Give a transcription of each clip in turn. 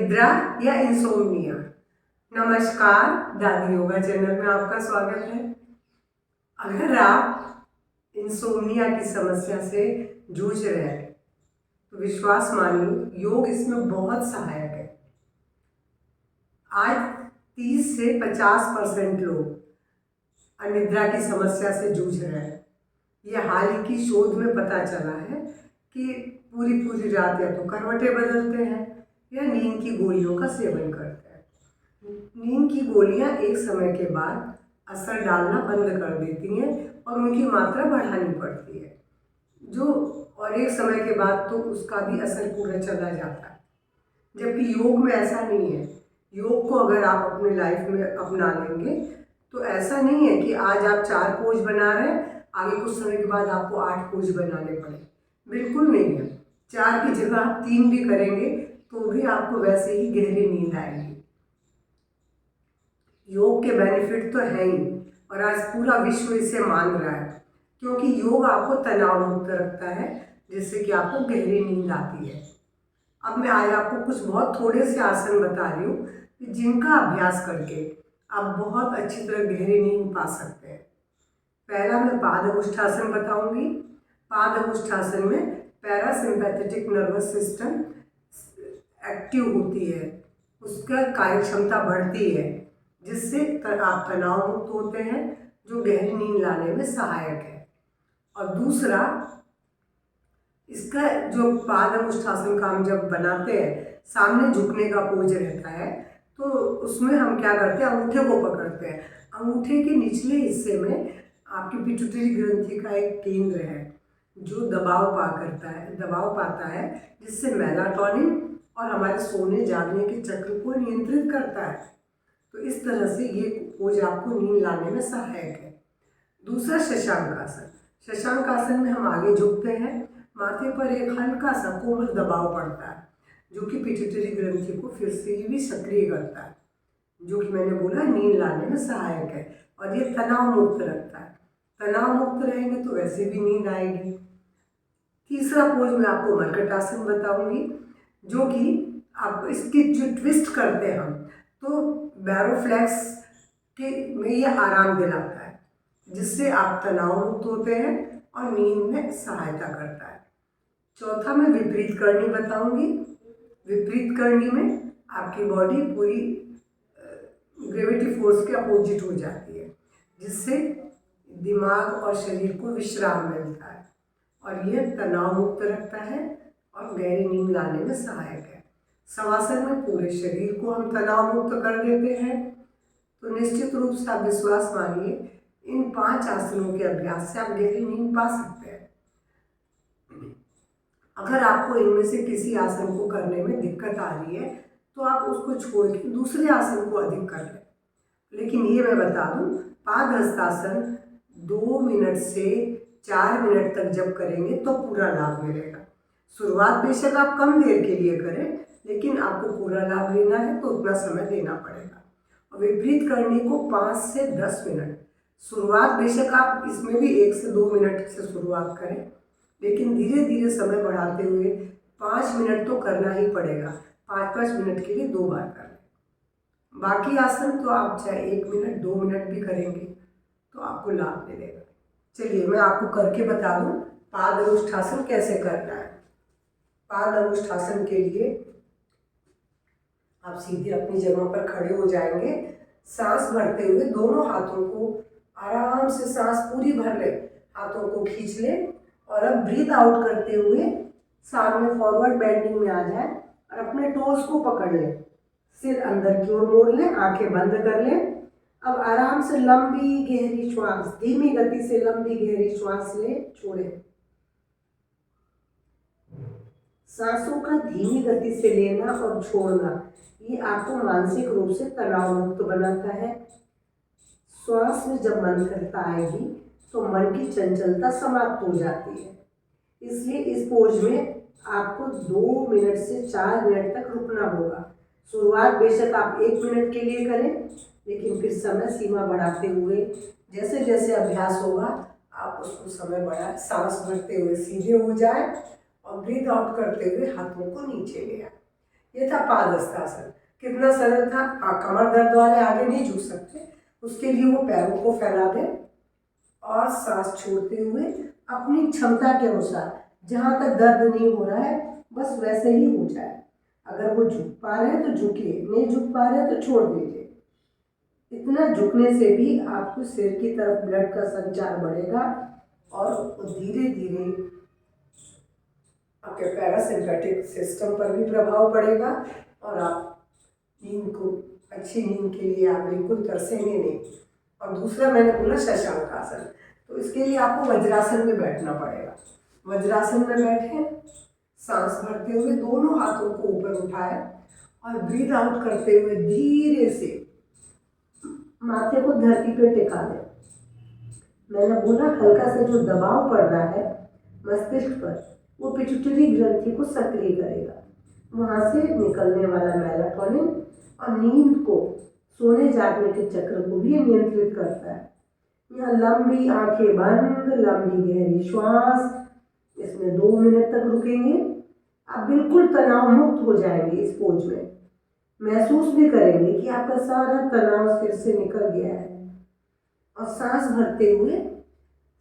अनिद्रा या इंसोम्निया। नमस्कार, दादी योगा चैनल में आपका स्वागत है। अगर आप इंसोम्निया की समस्या से जूझ रहे हैं तो विश्वास मानिए, योग इसमें बहुत सहायक है। आज 30 से 50% लोग अनिद्रा की समस्या से जूझ रहे हैं। यह हाल ही की शोध में पता चला है कि पूरी रात या तो करवटें बदलते हैं या नींद की गोलियों का सेवन करते हैं। नींद की गोलियां एक समय के बाद असर डालना बंद कर देती हैं और उनकी मात्रा बढ़ानी पड़ती है, और एक समय के बाद तो उसका भी असर पूरा चला जाता है। जबकि योग में ऐसा नहीं है। योग को अगर आप अपने लाइफ में अपना लेंगे तो ऐसा नहीं है कि आज आप 4 पोज बना रहे हैं, आगे कुछ समय के बाद आपको 8 पोज बनाने पड़े। बिल्कुल नहीं है। 4 की जगह आप 3 भी करेंगे तो भी आपको वैसे ही गहरी नींद आएगी। योग के बेनिफिट तो है ही, और आज पूरा विश्व इसे मान रहा है, क्योंकि योग आपको तनाव मुक्त रखता है, जिससे कि आपको गहरी नींद आती है। अब मैं आज आपको कुछ बहुत थोड़े से आसन बता रही हूँ जिनका अभ्यास करके आप बहुत अच्छी तरह गहरी नींद पा सकते हैं। पहला मैं पादमुष्ठासन बताऊंगी। पादमुष्ठासन में पैरासिम्पैथेटिक नर्वस सिस्टम एक्टिव होती है, उसका कार्य क्षमता बढ़ती है, जिससे आप तनाव मुक्त होते हैं, जो गहरी नींद लाने में सहायक है। और दूसरा, इसका जो पादमुष्ठासन का हम जब बनाते हैं, सामने झुकने का पोज रहता है, तो उसमें हम क्या करते हैं, अंगूठे को पकड़ते हैं। अंगूठे के निचले हिस्से में आपकी पिट्यूटरी ग्रंथि का एक केंद्र है जो दबाव पाता है, जिससे मेलाटोनिन और हमारे सोने जागने के चक्र को नियंत्रित करता है। तो इस तरह से ये पोज आपको नींद लाने में सहायक है। दूसरा, शशांक आसन। शशांक आसन में हम आगे झुकते हैं, माथे पर एक हल्का सा कोमल दबाव पड़ता है, जो कि पिट्यूटरी ग्रंथि को फिर से भी सक्रिय करता है, जो कि मैंने बोला नींद लाने में सहायक है। और ये तनाव मुक्त रखता है। तनाव मुक्त रहेंगे तो वैसे भी नींद आएगी। तीसरा पोज मैं आपको मरकट आसन बताऊंगी, जो कि आप इसकी जो ट्विस्ट करते हैं हम, तो बैरोफ्लेक्स के में ये आराम दिलाता है, जिससे आप तनाव मुक्त होते हैं और नींद में सहायता करता है। चौथा, मैं विपरीत करनी बताऊंगी। विपरीत करनी में आपकी बॉडी पूरी ग्रेविटी फोर्स के अपोजिट हो जाती है, जिससे दिमाग और शरीर को विश्राम मिलता है, और यह तनाव मुक्त रखता है और गहरी नींद लाने में सहायक है। शवासन में पूरे शरीर को हम तनाव मुक्त कर देते हैं। तो निश्चित रूप से आप विश्वास मानिए, इन 5 आसनों के अभ्यास से आप गहरी नींद पा सकते हैं। अगर आपको इनमें से किसी आसन को करने में दिक्कत आ रही है तो आप उसको छोड़ के दूसरे आसन को अधिक कर लें। लेकिन ये मैं बता दूं, पादहस्तासन 2 मिनट से 4 मिनट तक जब करेंगे तो पूरा लाभ मिलेगा। शुरुआत बेशक आप कम देर के लिए करें, लेकिन आपको पूरा लाभ लेना है तो उतना समय देना पड़ेगा। और विपरीत करने को 5 से 10 मिनट। शुरुआत बेशक आप इसमें भी 1 से 2 मिनट से शुरुआत करें, लेकिन धीरे धीरे समय बढ़ाते हुए 5 मिनट तो करना ही पड़ेगा। 5-5 मिनट के लिए 2 बार कर लें। बाकी आसन तो आप चाहे 1 मिनट 2 मिनट भी करेंगे तो आपको लाभ मिलेगा। चलिए मैं आपको करके बता दूं पादमुष्ठासन कैसे करना है। पादमुष्ठासन के लिए आप सीधे अपनी जगह पर खड़े हो जाएंगे। सांस भरते हुए दोनों हाथों को आराम से सांस पूरी भर ले, हाथों को खींच ले, और अब ब्रीथ आउट करते हुए सामने फॉरवर्ड बेंडिंग में आ जाए और अपने टोस को पकड़ ले। सिर अंदर की ओर मोड़ लें, आंखें बंद कर लें। अब आराम से लंबी गहरी श्वास, धीमी गति से लंबी गहरी श्वास लें, छोड़ें। सांसों का धीमी गति से लेना और छोड़ना, ये आपको मानसिक रूप से तनाव मुक्त बनाता है। श्वास में जब मन करता आएगी तो मन की चंचलता समाप्त हो जाती है। इसलिए इस पोज में आपको 2 मिनट से 4 मिनट तक रुकना होगा। शुरुआत बेशक आप 1 मिनट के लिए करें, लेकिन फिर समय सीमा बढ़ाते हुए जैसे जैसे अभ्यास होगा आप उसको समय बढ़ाएं। सांस भरते हुए सीधे हो जाए और ब्रीथ आउट करते हुए हाथों को नीचे ले आए। ये था पादहस्तासन। कितना सरल था। कमर दर्द वाले आगे नहीं झुक सकते, उसके लिए वो पैरों को फैला दें और सांस छोड़ते हुए अपनी क्षमता के अनुसार जहाँ तक दर्द नहीं हो रहा है बस वैसे ही हो जाए। अगर वो झुक पा रहे हैं तो झुकिए, नहीं झुक पा रहे हैं तो छोड़ दीजिए। इतना झुकने से भी आपको सिर की तरफ ब्लड का संचार बढ़ेगा और धीरे धीरे आपके पैरासिम्पैथिक सिस्टम पर भी प्रभाव पड़ेगा और आप नींद को, अच्छी नींद के लिए आप बिल्कुल तरसेंगे नहीं। और दूसरा मैंने बोला शशांक आसन, तो इसके लिए आपको वज्रासन में बैठना पड़ेगा। वज्रासन में बैठे, सांस भरते हुए दोनों हाथों को ऊपर उठाए और ब्रीथ आउट करते हुए धीरे से माथे को धरती पे टिका दें। मैंने बोला हल्का सा जो दबाव पड़ रहा है मस्तिष्क पर, वो पिट्यूटरी ग्रंथि को सक्रिय करेगा। वहाँ से निकलने वाला मेलाटोनिन और नींद को, सोने जागने के चक्र को भी नियंत्रित करता है। यहाँ लंबी आंखें बंद, लंबी गहरी श्वास, इसमें 2 मिनट तक रुकेंगे। आप बिल्कुल तनाव मुक्त हो जाएंगे इस पोज में। महसूस भी करेंगे कि आपका सारा तनाव सिर से निकल गया है और सांस भरते हुए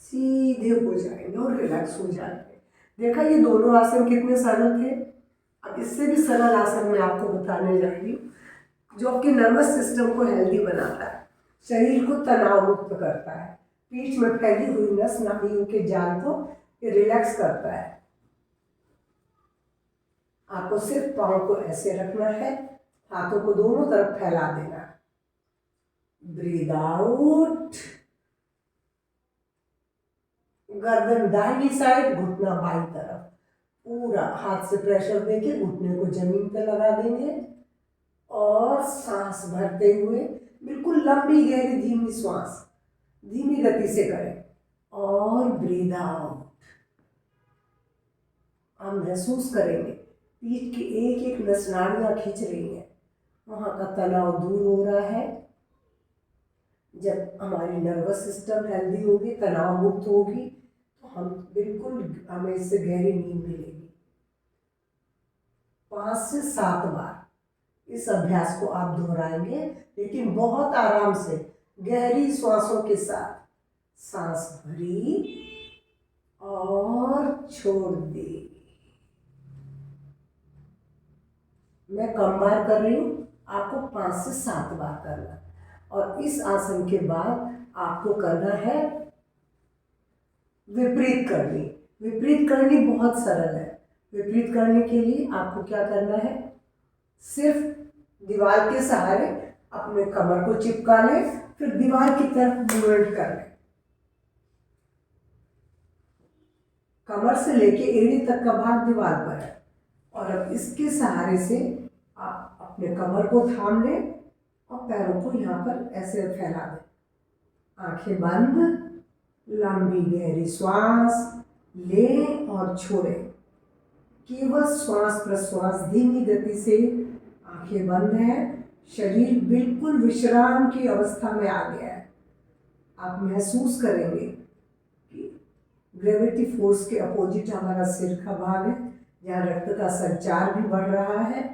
सीधे हो जाएंगे और रिलैक्स हो जाएंगे। देखा ये दोनों आसन कितने सरल थे। अब इससे भी सरल आसन मैं आपको बताने जा रही हूँ जो आपके नर्वस सिस्टम को हेल्दी बनाता है, शरीर को तनाव मुक्त करता है, पीठ में फैली हुई नस नाड़ियों के जाल को रिलैक्स करता है। आपको सिर्फ पाँव को ऐसे रखना है, हाथों को दोनों तरफ फैला देना। ब्रीद आउट, गर्दन दाहिनी साइड, घुटना बाईं तरफ, पूरा हाथ से प्रेशर देके घुटने को जमीन पे लगा देंगे और सांस भरते हुए बिल्कुल लंबी गहरी धीमी श्वास, धीमी गति से करें और ब्रीद आउट। आप महसूस करेंगे पीठ की एक एक नस नाड़ियां खींच रही हैं, वहाँ का तनाव दूर हो रहा है। जब हमारी नर्वस सिस्टम हेल्दी होगी, तनाव मुक्त होगी, तो हमें इससे गहरी नींद मिलेगी। 5 से 7 बार इस अभ्यास को आप दोहराएंगे, लेकिन बहुत आराम से गहरी श्वासों के साथ। सांस भरी और छोड़ दी। मैं कम बार कर रही हूँ, आपको 5 से 7 बार करना। और इस आसन के बाद आपको करना है विपरीत करनी। विपरीत करनी बहुत सरल है। विपरीत करने के लिए आपको क्या करना है, सिर्फ दीवार के सहारे अपने कमर को चिपका लें, फिर दीवार की तरफ मूवमेंट कर लें। कमर से लेके एड़ी तक का भाग दीवार पर है और अब इसके सहारे से आप अपने कमर को थाम लें और पैरों को यहाँ पर ऐसे फैला दें। आंखें बंद, लंबी गहरी श्वास लें और छोड़ें। केवल श्वास प्रश्वास धीमी गति से। आंखें बंद हैं, शरीर बिल्कुल विश्राम की अवस्था में आ गया है। आप महसूस करेंगे कि ग्रेविटी फोर्स के अपोजिट हमारा सिर का भाग है, जहाँ रक्त का संचार भी बढ़ रहा है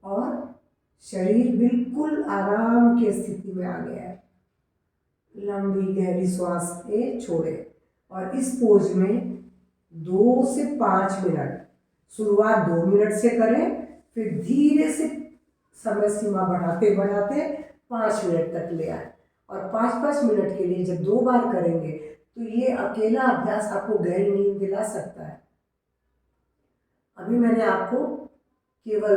और शरीर बिल्कुल आराम की स्थिति में आ गया है। लंबी गहरी श्वास ले, छोड़े और इस पोज में 2 से 5 मिनट, शुरुआत 2 मिनट से करें, फिर धीरे से समय सीमा बढ़ाते बढ़ाते 5 मिनट तक ले आए। और 5-5 मिनट के लिए जब 2 बार करेंगे तो ये अकेला अभ्यास आपको गहरी नींद दिला सकता है। अभी मैंने आपको केवल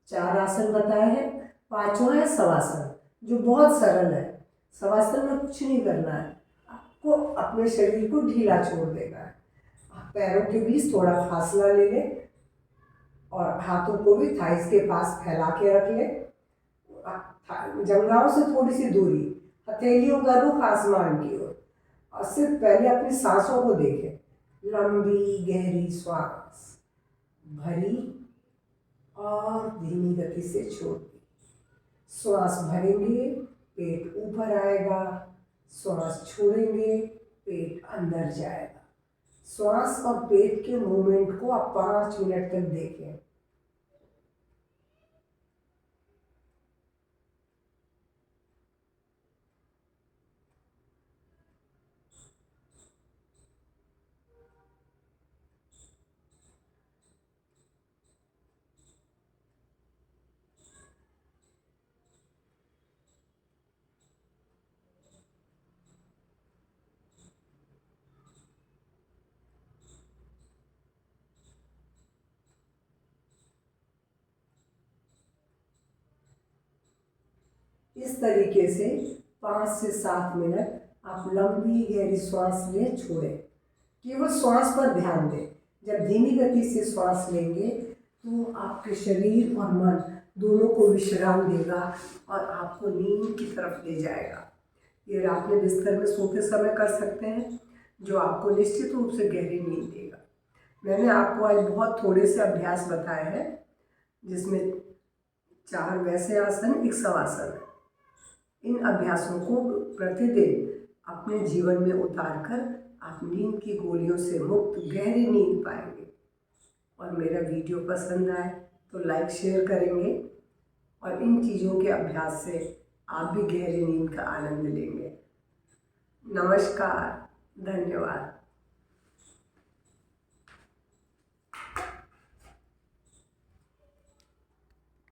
4 आसन बताए हैं। 5वां है शवासन, जो बहुत सरल है। शवासन में कुछ नहीं करना है, आपको अपने शरीर को ढीला छोड़ देना है। पैरों के बीच थोड़ा फासला ले लें और हाथों को भी थाइस के पास फैला के रख लें। जंघाओं से थोड़ी सी दूरी, हथेलियों का रुख आसमान की ओर, और सिर्फ पहले अपनी सांसों को देखें। लंबी गहरी श्वास भरी और धीमी गति से छोड़ दी। श्वास भरेंगे, पेट ऊपर आएगा, श्वास छोड़ेंगे, पेट अंदर जाएगा। श्वास और पेट के मूवमेंट को आप 5 मिनट तक देखें। इस तरीके से 5 से 7 मिनट आप लंबी गहरी सांस लें, छोड़ें। केवल श्वास पर ध्यान दें। जब धीमी गति से श्वास लेंगे तो आपके शरीर और मन दोनों को विश्राम देगा और आपको नींद की तरफ ले जाएगा। ये रात में बिस्तर में सोते समय कर सकते हैं, जो आपको निश्चित रूप से गहरी नींद देगा। मैंने आपको आज बहुत थोड़े से अभ्यास बताए हैं, जिसमें 4 वैसे आसन, 1 शवासन है। इन अभ्यासों को प्रतिदिन अपने जीवन में उतारकर आप नींद की गोलियों से मुक्त गहरी नींद पाएंगे। और मेरा वीडियो पसंद आए तो लाइक शेयर करेंगे, और इन चीज़ों के अभ्यास से आप भी गहरी नींद का आनंद लेंगे। नमस्कार, धन्यवाद।